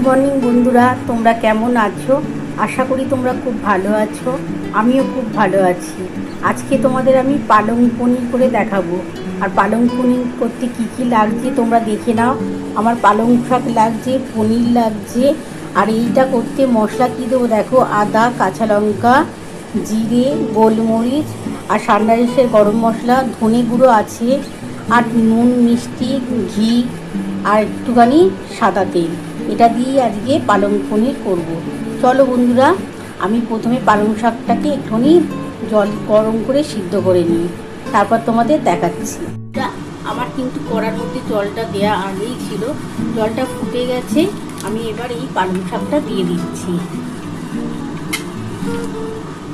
Morning বন্ধুরা, তোমরা কেমন আছো? আশা করি তোমরা খুব ভালো আছো। আমিও খুব ভালো আছি। আজকে তোমাদের আমি পালং পনির করে দেখাবো। আর পালং পনির করতে কী কী লাগছে তোমরা দেখে নাও। আমার পালং শাক লাগছে, পনির লাগছে। আর এইটা করতে মশলা কী দেবো দেখো, আদা, কাঁচা লঙ্কা, জিরে, গোলমরিচ আর সানরাইসের গরম মশলা, ধনে গুঁড়ো আছে, আর নুন, মিষ্টি, ঘি আর একটুখানি সাদা তেল। এটা দিয়ে আজকে পালং পনির করব। চলো বন্ধুরা, আমি প্রথমে পালং শাকটাকে একটুখানি জল গরম করে সিদ্ধ করে নিই, তারপর তোমাদের দেখাচ্ছি। আমার কিন্তু কড়ার মধ্যে জলটা দেওয়া আগেই ছিল, জলটা ফুটে গেছে। আমি এবার এই পালং শাকটা দিয়ে দিচ্ছি।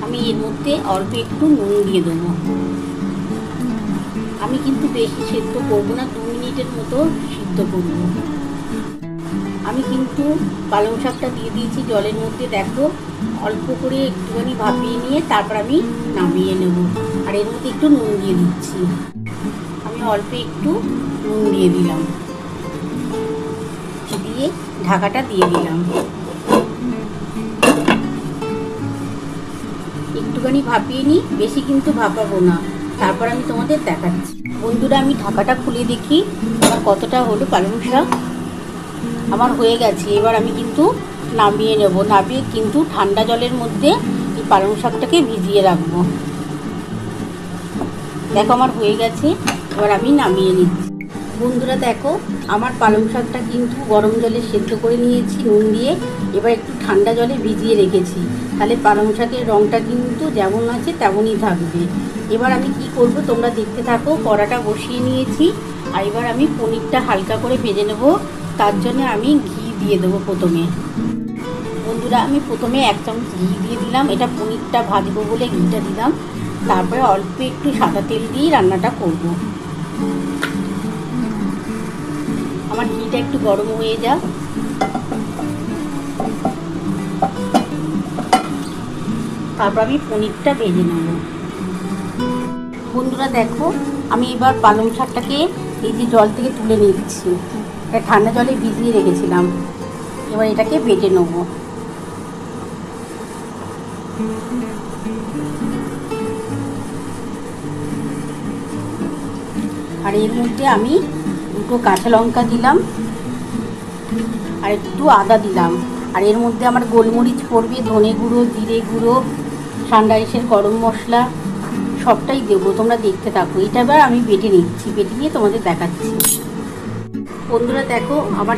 আমি এর মধ্যে অল্প একটু নুন দিয়ে দেবো। আমি কিন্তু বেশি সেদ্ধ করবো না, 2 মিনিটের মতো সিদ্ধ করবো। আমি কিন্তু পালং শাকটা দিয়ে দিয়েছি জলের মধ্যে, দেখো অল্প করে একটুখানি ভাপিয়ে নিয়ে তারপর আমি নামিয়ে নেব। আর এর মধ্যে একটু নুন দিয়ে দিচ্ছি। আমি অল্প একটু নুন দিয়ে দিলাম, দিয়ে ঢাকাটা দিয়ে দিলাম। একটুখানি ভাপিয়ে নিই, বেশি কিন্তু ভাপাবো না। তারপর আমি তোমাদের দেখাচ্ছি। বন্ধুরা, আমি ঢাকাটা খুলে দেখি আমার কতটা হলো পালং শাক। আমার হয়ে গেছে। এবার আমি কিন্তু নামিয়ে নেব। নামিয়ে কিন্তু ঠান্ডা জলের মধ্যে এই পালং শাকটাকে ভিজিয়ে রাখবো। দেখো আমার হয়ে গেছে। এবার আমি নামিয়ে নিচ্ছি। বন্ধুরা দেখো, আমার পালং শাকটা কিন্তু গরম জলে সেদ্ধ করে নিয়েছি নুন দিয়ে। এবার একটু ঠান্ডা জলে ভিজিয়ে রেখেছি, তাহলে পালং শাকের রঙটা কিন্তু যেমন আছে তেমনই থাকবে। এবার আমি কি করব তোমরা দেখতে থাকো। কড়াটা বসিয়ে নিয়েছি, আর এবার আমি পনিরটা হালকা করে ভেজে নেব। তার জন্য আমি ঘি দিয়ে দেবো প্রথমে। বন্ধুরা, আমি প্রথমে 1 চামচ ঘি দিয়ে দিলাম। এটা পনিরটা ভাজবো বলে ঘিটা দিলাম। তারপরে অল্প একটু সাদা তেল দিয়ে রান্নাটা করব। আমার ঘিটা একটু গরম হয়ে যাক। তারপর আমি পনিরটা ভেজে নেব। বন্ধুরা দেখো, আমি এবার পালং শাকটাকে এই যে জল থেকে তুলে নিচ্ছি। এটা ঠান্ডা জলে ভিজিয়ে রেখেছিলাম। এবার এটাকে বেটে নেব। আর এর মধ্যে আমি 2টো কাঁচা লঙ্কা দিলাম, আর একটু আদা দিলাম। আর এর মধ্যে আমার গোলমরিচ পড়বে, ধনে গুঁড়ো, জিরে গুঁড়ো, সানরাইসের গরম মশলা সবটাই দেবো। তোমরা দেখতে থাকো। এটা এবার আমি বেটে নিচ্ছি, বেটে নিয়ে তোমাদের দেখাচ্ছি। বন্ধুরা দেখো, আমার